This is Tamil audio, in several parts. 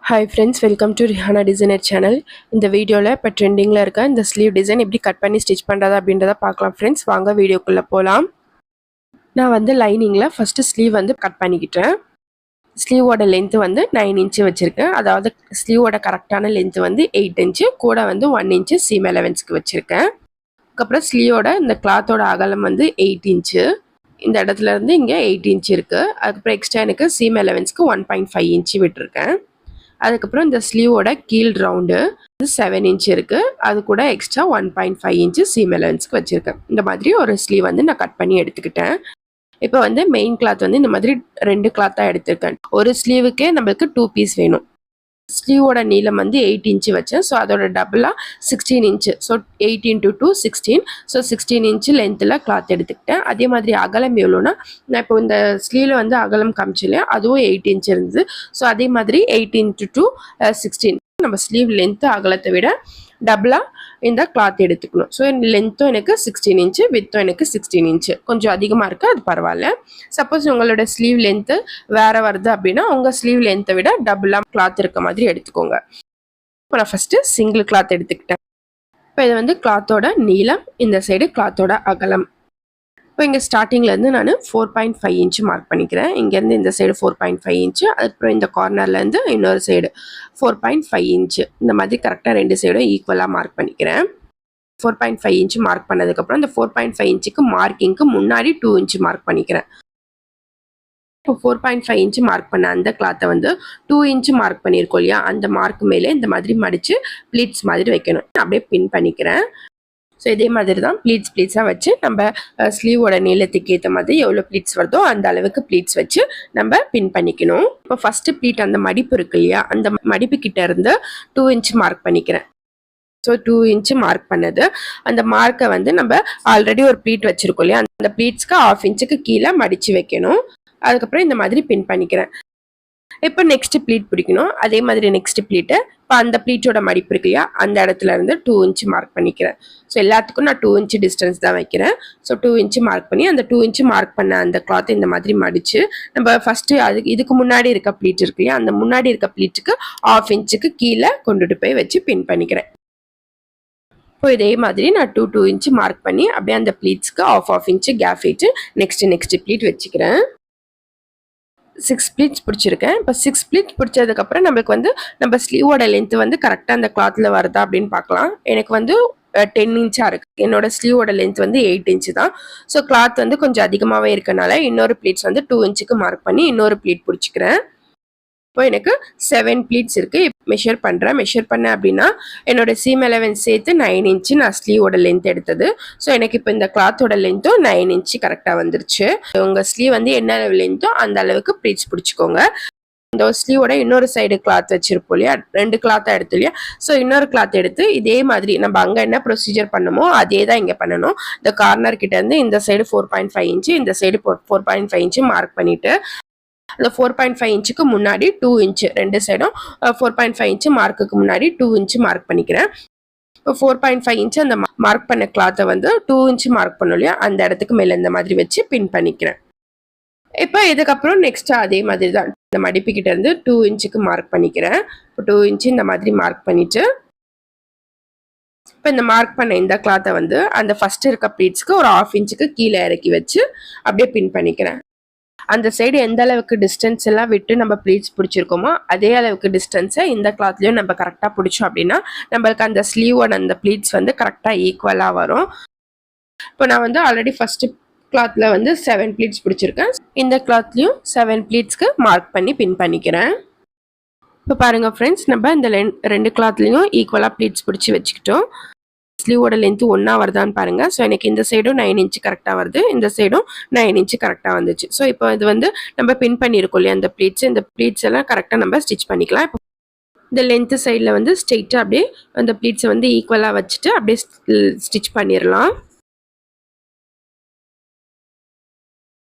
Hi friends, welcome to Rihanna Designer channel. இந்த வீடியோல இப்போ ட்ரெண்டிங்ல இருக்க இந்த ஸ்லீவ் டிசைன் எப்படி கட் பண்ணி ஸ்டிச் பண்றது அப்படின்றத பார்க்கலாம் ஃப்ரெண்ட்ஸ். வாங்க வீடியோக்குள்ள போலாம். நான் வந்து லைனிங்ல ஃபர்ஸ்ட் ஸ்லீவ் வந்து கட் பண்ணிக்கிட்டேன். ஸ்லீவோட லென்த் வந்து 9 இன்ச் வச்சிருக்கேன். அதாவது ஸ்லீவோட கரெக்டான லென்த் வந்து 8 இன்ச், கூட வந்து 1 இன்ச் சீம் அலவன்ஸ்க்கு வச்சிருக்கேன். அதுக்கப்புறம் ஸ்லீவோட இந்த கிளாத்தோட அகலம் வந்து 8 இன்ச். இந்த இடத்துல இருந்து இங்க 8 இன்ச் இருக்கு. அதுக்கப்புறம் எக்ஸ்ட்ரா எனக்கு சீம் அலவன்ஸ்க்கு 1.5 இன்ச் விட்டுருக்கேன். அதுக்கப்புறம் இந்த ஸ்லீவோட கீழ் ரவுண்டு 7 இன்ச் இருக்கு. அது கூட எக்ஸ்ட்ரா 1.5 இன்ச் சீம் அலவன்ஸ்க்கு வச்சிருக்கேன். இந்த மாதிரி ஒரு ஸ்லீவ் வந்து நான் கட் பண்ணி எடுத்துக்கிட்டேன். இப்போ வந்து மெயின் கிளாத் வந்து இந்த மாதிரி 2 கிளாத்தா எடுத்திருக்கேன். ஒரு ஸ்லீவுக்கே நம்மளுக்கு 2 பீஸ் வேணும். ஸ்லீவோட நீளம் வந்து 8 இன்ச் வச்சேன். ஸோ அதோட டபுளாக 16 inch. So 8 into 2 16. So 16 inch லென்த்தில் கிளாத் எடுத்துக்கிட்டேன். அதே மாதிரி அகலம் எவ்வளோன்னா, நான் இப்போ இந்த ஸ்லீவில் வந்து அகலம் காமிச்சில்லையா, அதுவும் 8 இன்ச் இருந்தது. ஸோ அதே மாதிரி 8 இன்ட்டு 2 16. நம்ம ஸ்லீவ் லென்த்து அகலத்தை விட டபுளாக இந்த கிளாத் எடுத்துக்கணும். ஸோ லென்த்தும் எனக்கு 16 இன்ச்சு, வித்தும் எனக்கு 16 இன்ச்சு. கொஞ்சம் அதிகமாக இருக்குது, அது பரவாயில்ல. சப்போஸ் உங்களோட ஸ்லீவ் லென்த்து வேறு வருது அப்படின்னா உங்கள் ஸ்லீவ் லென்த்தை விட டபுளாக கிளாத் இருக்க மாதிரி எடுத்துக்கோங்க. இப்போ நான் ஃபஸ்ட்டு சிங்கிள் கிளாத் எடுத்துக்கிட்டேன். இப்போ இது வந்து கிளாத்தோட நீளம், இந்த சைடு கிளாத்தோட அகலம். இப்போ இங்கே ஸ்டார்டிங்லேருந்து நான் 4.5 இன்ச் மார்க் பண்ணிக்கிறேன். இங்கேருந்து இந்த சைடு 4.5 இன்ச்சு, அதுக்கப்புறம் இந்த கார்னர்லேருந்து இன்னொரு சைடு 4.5 இன்ச்சு. இந்த மாதிரி கரெக்டாக 2 சைடும் ஈக்குவலாக மார்க் பண்ணிக்கிறேன். 4.5 இன்ச் மார்க் பண்ணதுக்கப்புறம் இந்த 4.5 இன்ச்சுக்கு மார்க்கிங்க்கு முன்னாடி 2 இன்ச் மார்க் பண்ணிக்கிறேன். இப்போ 4.5 இன்ச் மார்க் பண்ண அந்த கிளாத்தை வந்து 2 இன்ச் மார்க் பண்ணியிருக்கோம் இல்லையா, அந்த மார்க் மேலே இந்த மாதிரி மடித்து ப்ளீட்ஸ் மாதிரி வைக்கணும். அப்படியே பின் பண்ணிக்கிறேன். ஸோ இதே மாதிரி தான் ப்ளீட்ஸாக வச்சு நம்ம ஸ்லீவோட நீளத்துக்கு ஏற்ற மாதிரி எவ்வளோ ப்ளீட்ஸ் வருதோ அந்த அளவுக்கு ப்ளீட்ஸ் வச்சு நம்ம பின் பண்ணிக்கணும். இப்போ ஃபஸ்ட்டு ப்ளீட் அந்த மடிப்பு இருக்கு இல்லையா, அந்த மடிப்பு கிட்ட இருந்து 2 இன்ச் மார்க் பண்ணிக்கிறேன். ஸோ 2 இன்ச் மார்க் பண்ணது, அந்த மார்க்கை வந்து நம்ம ஆல்ரெடி ஒரு ப்ளீட் வச்சுருக்கோம் இல்லையா, அந்த ப்ளீட்ஸ்க்கு 1/2 இன்ச்சுக்கு கீழே மடித்து வைக்கணும். அதுக்கப்புறம் இந்த மாதிரி பின் பண்ணிக்கிறேன். இப்போ நெக்ஸ்ட் ப்ளீட் பிடிக்கணும். அதே மாதிரி நெக்ஸ்ட் ப்ளீட்டு இப்போ அந்த ப்ளீட்டோட மடிப்பு இருக்கு இல்லையா, அந்த இடத்துல இருந்து 2 இன்ச் மார்க் பண்ணிக்கிறேன். ஸோ எல்லாத்துக்கும் நான் 2 இன்ச் டிஸ்டன்ஸ் தான் வைக்கிறேன். ஸோ 2 இன்ச் மார்க் பண்ணி அந்த 2 இன்ச் மார்க் பண்ண அந்த கிளாத் இந்த மாதிரி மடித்து நம்ம ஃபஸ்ட்டு இதுக்கு முன்னாடி இருக்க ப்ளீட் இருக்கு இல்லையா, அந்த முன்னாடி இருக்க ப்ளீட்டுக்கு 1/2 இன்ச்சுக்கு கீழே கொண்டுட்டு போய் வச்சு பின் பண்ணிக்கிறேன். இப்போ இதே மாதிரி நான் 2 இன்ச் மார்க் பண்ணி அப்படியே அந்த ப்ளீட்ஸ்க்கு 1/2 இன்ச்சு கேப் விட்டு நெக்ஸ்ட் ப்ளீட் வச்சுக்கிறேன். 6 ப்ளீட்ஸ் பிடிச்சிருக்கேன். இப்போ 6 ப்ளீட்ஸ் பிடிச்சதுக்கப்புறம் நம்மளுக்கு வந்து நம்ம ஸ்லீவோட லென்த் வந்து கரெக்டாக அந்த கிளாத்தில் வருதா அப்படின்னு பார்க்கலாம். எனக்கு வந்து 10 இன்ச்சாக இருக்குது. என்னோட ஸ்லீவோட லென்த் வந்து 8 இன்ச்சு தான். ஸோ கிளாத் வந்து கொஞ்சம் அதிகமாகவே இருக்கனால இன்னொரு ப்ளீட்ஸ் வந்து 2 இன்ச்சுக்கு மார்க் பண்ணி இன்னொரு ப்ளீட் பிடிச்சிக்கிறேன். இப்போ எனக்கு 7 ப்ளீட்ஸ் இருக்குது. மெஷர் பண்ணுறேன். மெஷர் பண்ணேன் அப்படின்னா என்னோட சீம் அலவன்ஸ் சேர்த்து 9 இன்ச்சு நான் ஸ்லீவோட லென்த் எடுத்தது. ஸோ எனக்கு இப்போ இந்த கிளாத்தோட லென்த்தும் 9 இன்ச்சு கரெக்டாக வந்துருச்சு. உங்கள் ஸ்லீவ் வந்து என்ன அளவு லென்த்தோ அந்த அளவுக்கு ப்ளீட்ஸ் பிடிச்சிக்கோங்க. இந்த ஸ்லீவோட இன்னொரு சைடு கிளாத் வச்சிருப்போம் இல்லையா, 2 கிளாத்தாக எடுத்து இல்லையா, ஸோ இன்னொரு கிளாத் எடுத்து இதே மாதிரி நம்ம அங்கே என்ன ப்ரொசீஜர் பண்ணமோ அதே தான் இங்கே பண்ணணும். இந்த கார்னர் கிட்ட இருந்து இந்த சைடு 4.5 இன்ச்சு, இந்த சைடு 4.5 இன்ச்சு மார்க் பண்ணிட்டு அந்த 4.5 இன்ச்சுக்கு முன்னாடி 2 இன்ச்சு, 2 சைடும் 4.5 இன்ச்சு மார்க்குக்கு முன்னாடி 2 இன்ச்சு மார்க் பண்ணிக்கிறேன். இப்போ 4.5 இன்ச்சு அந்த மார்க் பண்ண கிளாத்தை வந்து 2 இன்ச்சு மார்க் பண்ணோம் இல்லையா, அந்த இடத்துக்கு மேலே இந்த மாதிரி வச்சு பின் பண்ணிக்கிறேன். இப்போ இதுக்கப்புறம் நெக்ஸ்ட் அதே மாதிரி தான் இந்த மடிப்புக்கிட்ட இருந்து 2 இன்ச்சுக்கு மார்க் பண்ணிக்கிறேன். இப்போ 2 இன்ச்சு இந்த மாதிரி மார்க் பண்ணிட்டு இப்போ இந்த மார்க் பண்ண இந்த கிளாத்தை வந்து அந்த ஃபர்ஸ்ட் இருக்க ப்ளீட்ஸ்க்கு ஒரு 1/2 இன்ச்சுக்கு கீழே இறக்கி வச்சு அப்படியே பின் பண்ணிக்கிறேன். அந்த சைடு எந்த அளவுக்கு டிஸ்டன்ஸ் எல்லாம் விட்டு நம்ம ப்ளீட்ஸ் பிடிச்சிருக்கோமோ அதே அளவுக்கு டிஸ்டன்ஸை இந்த கிளாத்லையும் நம்ம கரெக்டாக பிடிச்சோம் அப்படின்னா நம்மளுக்கு அந்த ஸ்லீவோட அந்த ப்ளீட்ஸ் வந்து கரெக்டாக ஈக்குவலாக வரும். இப்போ நான் வந்து ஆல்ரெடி ஃபர்ஸ்ட் கிளாத்ல வந்து 7 ப்ளீட்ஸ் பிடிச்சிருக்கேன். இந்த கிளாத்லையும் 7 ப்ளீட்ஸ்க்கு மார்க் பண்ணி பின் பண்ணிக்கிறேன். இப்போ பாருங்க ஃப்ரெண்ட்ஸ், நம்ம இந்த 2 கிளாத்லையும் ஈக்குவலாக ப்ளீட்ஸ் பிடிச்சி வச்சுக்கிட்டோம். ஸ்லீவோட லென்த் ஒன்றா வருதான்னு பாருங்க. ஸோ எனக்கு இந்த சைடும் 9 இன்ச்சு கரெக்டாக வருது, இந்த சைடும் 9 இன்ச்சு கரெக்டாக வந்துச்சு. ஸோ இப்போ இது வந்து நம்ம பின் பண்ணியிருக்கோம் இல்லையா, இந்த ப்ளீட்ஸ் எல்லாம் கரெக்டாக நம்ம ஸ்டிச் பண்ணிக்கலாம். இப்போ இந்த லென்த்து சைடில் வந்து ஸ்ட்ரெயிட்டாக அப்படியே அந்த ப்ளீட்ஸை வந்து ஈக்குவலாக வச்சுட்டு அப்படியே ஸ்டிச் பண்ணிடலாம்.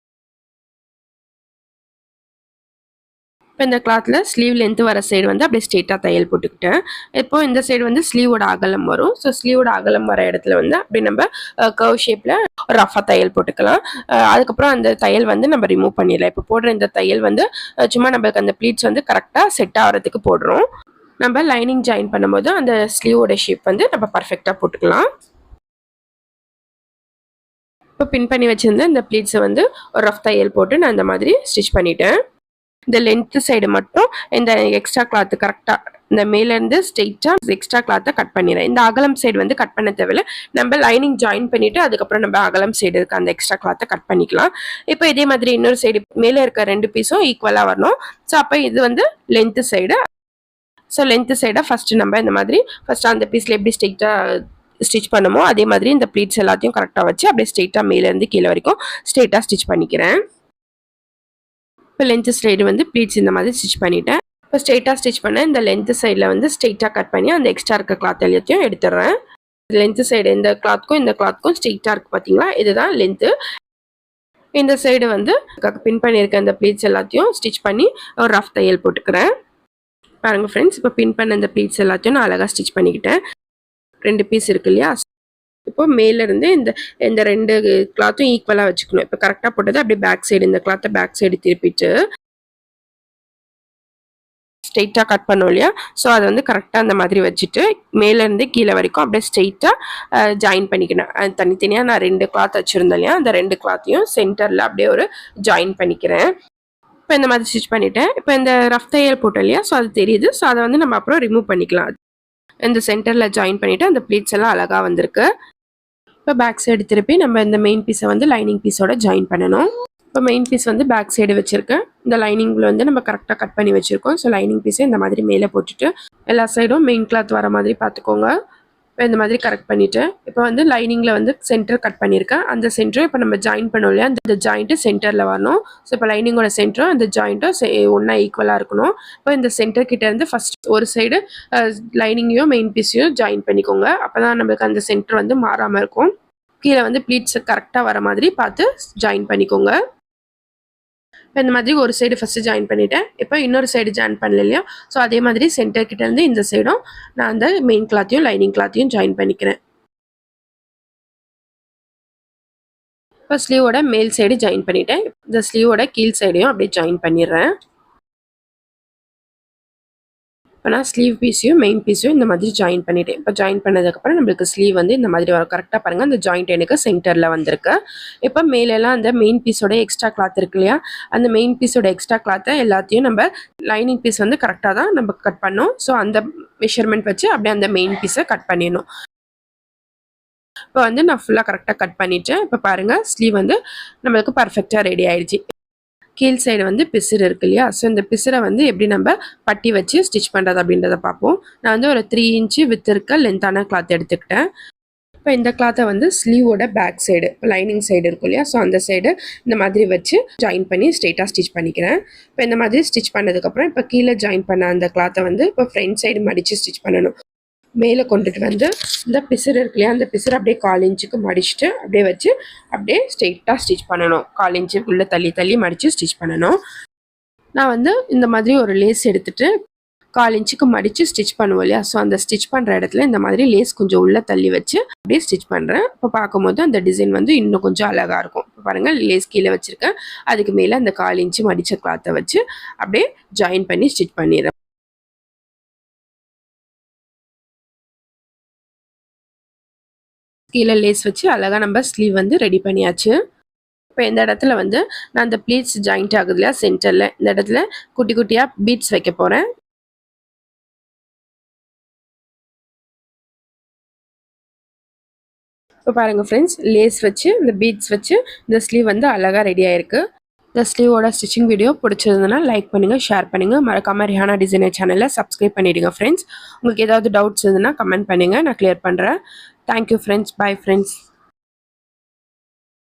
இப்போ இந்த கிளாத்தில் ஸ்லீவ் லென்த்து வர சைடு வந்து அப்படியே ஸ்ட்ரெயிட்டாக தையல் போட்டுக்கிட்டேன். இப்போ இந்த சைடு வந்து ஸ்லீவோட அகலம் வரும். ஸோ ஸ்லீவோட அகலம் வர இடத்துல வந்து அப்படி நம்ம கர்வ் ஷேப்பில் ரஃபாக தையல் போட்டுக்கலாம். அதுக்கப்புறம் அந்த தையல் வந்து நம்ம ரிமூவ் பண்ணிடலாம். இப்போ போடுற இந்த தையல் வந்து சும்மா நம்மளுக்கு அந்த ப்ளீட்ஸ் வந்து கரெக்டாக செட் ஆகிறதுக்கு போடுறோம். நம்ம லைனிங் ஜாயின் பண்ணும்போது அந்த ஸ்லீவோட ஷேப் வந்து நம்ம பர்ஃபெக்டாக போட்டுக்கலாம். இப்போ பின் பண்ணி வச்சுருந்த இந்த ப்ளீட்ஸை வந்து ஒரு ரஃப் தையல் போட்டு நான் இந்த மாதிரி ஸ்டிச் பண்ணிட்டேன். இந்த லென்த் சைடு மட்டும் இந்த எக்ஸ்ட்ரா கிளாத் கரெக்டாக இந்த மேலேருந்து ஸ்ட்ரெயிட்டாக எக்ஸ்ட்ரா கிளாத்தை கட் பண்ணிடுறேன். இந்த அகலம் சைடு வந்து கட் பண்ண தேவையில்ல. நம்ம லைனிங் ஜாயின் பண்ணிவிட்டு அதுக்கப்புறம் நம்ம அகலம் சைடு இருக்க அந்த எக்ஸ்ட்ரா கிளாத்தை கட் பண்ணிக்கலாம். இப்போ இதே மாதிரி இன்னொரு சைடு மேலே இருக்க 2 பீஸும் ஈக்குவலாக வரணும். ஸோ அப்போ இது வந்து லென்த்து சைடு. ஸோ லென்த்து சைடை ஃபஸ்ட்டு நம்ம இந்த மாதிரி ஃபஸ்ட்டு அந்த பீஸில் எப்படி ஸ்ட்ரெயிட்டாக ஸ்டிச் பண்ணுமோ அதே மாதிரி இந்த ப்ளீட்ஸ் எல்லாத்தையும் கரெக்டாக வச்சு அப்படியே ஸ்ட்ரெயிட்டாக மேலேருந்து கீழே வரைக்கும் ஸ்ட்ரெயிட்டாக ஸ்டிச் பண்ணிக்கிறேன். இப்போ லென்த்து சைடு வந்து ப்ளீட்ஸ் இந்த மாதிரி ஸ்டிச் பண்ணிட்டேன். இப்போ ஸ்ட்ரெயிட்டாக ஸ்டிச் பண்ண இந்த லென்த்து சைடில் வந்து ஸ்ட்ரெயிட்டாக கட் பண்ணி அந்த எக்ஸ்ட்ரா இருக்க கிளாத் எல்லாத்தையும் எடுத்துடுறேன். லென்த்து சைடு இந்த கிளாத்துக்கும் ஸ்ட்ரெயிட்டாக இருக்குது பார்த்தீங்களா, இதுதான் லென்த்து. இந்த சைடு வந்து பின் பண்ணியிருக்க இந்த ப்ளீட்ஸ் எல்லாத்தையும் ஸ்டிச் பண்ணி ஒரு ரஃப் தையல் போட்டுக்கிறேன். பாருங்கள் ஃப்ரெண்ட்ஸ், இப்போ பின் பண்ண இந்த ப்ளீட்ஸ் எல்லாத்தையும் நான் அழகாக ஸ்டிச் பண்ணிக்கிட்டேன். 2 பீஸ் இருக்கு இல்லையா, இப்போ மேலேருந்து இந்த 2 கிளாத்தும் ஈக்குவலாக வச்சுக்கணும். இப்போ கரெக்டாக போட்டது அப்படியே பேக் சைடு இந்த கிளாத்தை பேக் சைடு திருப்பிட்டு ஸ்ட்ரெயிட்டாக கட் பண்ணோம் இல்லையா, ஸோ அதை வந்து கரெக்டாக அந்த மாதிரி வச்சுட்டு மேலேருந்து கீழே வரைக்கும் அப்படியே ஸ்ட்ரெயிட்டாக ஜாயின் பண்ணிக்கணும். தனித்தனியாக நான் 2 கிளாத் வச்சுருந்தேன் இல்லையா, அந்த 2 கிளாத்தையும் சென்டரில் அப்படியே ஒரு ஜாயின் பண்ணிக்கிறேன். இப்போ இந்த மாதிரி ஸ்டிச் பண்ணிவிட்டேன். இப்போ இந்த ரஃப் தையல் போட்டோம் இல்லையா, ஸோ அது தெரியுது. ஸோ அதை வந்து நம்ம அப்புறம் ரிமூவ் பண்ணிக்கலாம். இந்த சென்டரில் ஜாயின் பண்ணிவிட்டு அந்த ப்ளீட்ஸ் எல்லாம் அழகாக வந்திருக்கு. இப்போ பேக் சைடு திருப்பி நம்ம இந்த மெயின் பீஸை வந்து லைனிங் பீஸோட ஜாயின் பண்ணணும். இப்போ மெயின் பீஸ் வந்து பேக் சைடு வச்சுருக்கேன். இந்த லைனிங்கில் வந்து நம்ம கரெக்டாக கட் பண்ணி வச்சுருக்கோம். ஸோ லைனிங் பீஸை இந்த மாதிரி மேலே போட்டுட்டு எல்லா சைடும் மெயின் கிளாத் வர மாதிரி பார்த்துக்கோங்க. இப்போ இந்த மாதிரி கரெக்ட் பண்ணிவிட்டு இப்போ வந்து லைனிங்கில் வந்து சென்டர் கட் பண்ணியிருக்கேன். அந்த சென்டரும் இப்போ நம்ம ஜாயின் பண்ணோம் இல்லையா, அந்த ஜாயிண்ட்டு சென்டரில் வரணும். ஸோ இப்போ லைனிங்கோட சென்டரும் அந்த ஜாயிண்ட்டும் ஒன்றா ஈக்குவலாக இருக்கணும். இப்போ இந்த சென்டர் கிட்ட இருந்து ஃபஸ்ட் ஒரு சைடு லைனிங்கையும் மெயின் பீஸையும் ஜாயின் பண்ணிக்கோங்க. அப்போ தான் நம்மளுக்கு அந்த சென்டர் வந்து மாறாமல் இருக்கும். கீழே வந்து ப்ளீட்ஸ் கரெக்டாக வர மாதிரி பார்த்து ஜாயின் பண்ணிக்கோங்க. இப்போ இந்த மாதிரி ஒரு சைடு ஃபஸ்ட்டு ஜாயின் பண்ணிவிட்டேன். இப்போ இன்னொரு சைடு ஜாயின் பண்ணல இல்லையா, ஸோ அதே மாதிரி சென்டர் கிட்டேருந்து இந்த சைடும் நான் அந்த மெயின் கிளாத்தையும் லைனிங் கிளாத்தையும் ஜாயின் பண்ணிக்கிறேன். இப்போ ஸ்லீவோட மேல் சைடு ஜாயின் பண்ணிவிட்டேன். இந்த ஸ்லீவோட கீழ் சைடையும் அப்படியே ஜாயின் பண்ணிடுறேன். இப்போ நான் ஸ்லீவ் பீஸையும் மெயின் பீஸையும் இந்த மாதிரி ஜாயின் பண்ணிட்டேன். இப்போ ஜாயின் பண்ணதுக்கப்புறம் நம்மளுக்கு ஸ்லீவ் வந்து இந்த மாதிரி வரும். கரெக்டாக பாருங்கள், அந்த ஜாயிண்ட் எனக்கு சென்டரில் வந்திருக்கு. இப்போ மேலெல்லாம் அந்த மெயின் பீஸோட எக்ஸ்ட்ரா கிளாத் இருக்கு இல்லையா, அந்த மெயின் பீஸோட எக்ஸ்ட்ரா கிளாத்தை எல்லாத்தையும் நம்ம லைனிங் பீஸ் வந்து கரெக்டாக தான் நம்ம கட் பண்ணோம். ஸோ அந்த மெஷர்மெண்ட் வச்சு அப்படியே அந்த மெயின் பீஸை கட் பண்ணிடணும். இப்போ வந்து நான் ஃபுல்லாக கரெக்டாக கட் பண்ணிவிட்டேன். இப்போ பாருங்கள், ஸ்லீவ் வந்து நம்மளுக்கு பர்ஃபெக்டாக ரெடி ஆயிடுச்சு. கீழ் சைடு வந்து பிசுறு இருக்கு இல்லையா, ஸோ இந்த பிசுரை வந்து எப்படி நம்ம பட்டி வச்சு ஸ்டிச் பண்ணுறது அப்படின்றத பார்ப்போம். நான் வந்து ஒரு 3 இன்ச்சு வித் இருக்க லென்த்தான கிளாத் எடுத்துக்கிட்டேன். இப்போ இந்த கிளாத்தை வந்து ஸ்லீவோட பேக் சைடு இப்போ லைனிங் சைடு இருக்கும் இல்லையா, ஸோ அந்த சைடு இந்த மாதிரி வச்சு ஜாயின் பண்ணி ஸ்ட்ரெயிட்டாக ஸ்டிச் பண்ணிக்கிறேன். இப்போ இந்த மாதிரி ஸ்டிச் பண்ணதுக்கப்புறம் இப்போ கீழே ஜாயின் பண்ண அந்த கிளாத்தை வந்து இப்போ ஃப்ரண்ட் சைடு மடித்து ஸ்டிச் பண்ணணும். மேலே கொண்டுட்டு வந்து இந்த பிசுறு இருக்கு இல்லையா, அந்த பிசுறு அப்படியே 1/4 இன்ச்சுக்கு மடிச்சுட்டு அப்படியே வச்சு அப்படியே ஸ்ட்ரெயிட்டாக ஸ்டிச் பண்ணணும். 1/4 இன்ச்சு உள்ளே தள்ளி மடித்து ஸ்டிச் பண்ணணும். நான் வந்து இந்த மாதிரி ஒரு லேஸ் எடுத்துகிட்டு 1/4 இன்ச்சுக்கு மடித்து ஸ்டிச் பண்ணுவோம் இல்லையா, ஸோ அந்த ஸ்டிச் பண்ணுற இடத்துல இந்த மாதிரி லேஸ் கொஞ்சம் உள்ளே தள்ளி வச்சு அப்படியே ஸ்டிச் பண்ணுறேன். இப்போ பார்க்கும்போது அந்த டிசைன் வந்து இன்னும் கொஞ்சம் அழகாக இருக்கும். இப்போ பாருங்கள், லேஸ் கீழே வச்சுருக்கேன். அதுக்கு மேலே அந்த 1/4 இன்ச்சு மடித்த கிளாத்தை வச்சு அப்படியே ஜாயின் பண்ணி ஸ்டிச் பண்ணிடுறேன். கீழே லேஸ் வச்சு அழகாக நம்ம ஸ்லீவ் வந்து ரெடி பண்ணியாச்சு. இப்போ இந்த இடத்துல வந்து நான் அந்த ப்ளீட்ஸ் ஜாயிண்ட் ஆகுது இல்லையா சென்டரில், இந்த இடத்துல குட்டி குட்டியாக பீட்ஸ் வைக்க போகிறேன். இப்போ பாருங்கள் ஃப்ரெண்ட்ஸ், லேஸ் வச்சு இந்த பீட்ஸ் வச்சு இந்த ஸ்லீவ் வந்து அழகாக ரெடி ஆயிருக்கு. இந்த ஸ்லீவோட ஸ்டிச்சிங் வீடியோ பிடிச்சிருந்ததுன்னா லைக் பண்ணுங்கள், ஷேர் பண்ணுங்கள். மறக்காமல் ரிஹானா டிசைனர் சேனலை சப்ஸ்கிரைப் பண்ணிவிடுங்க ஃப்ரெண்ட்ஸ். உங்களுக்கு ஏதாவது டவுட்ஸ் இருந்ததுன்னா கமெண்ட் பண்ணுங்கள், நான் கிளியர் பண்ணுறேன். Thank you friends. Bye friends.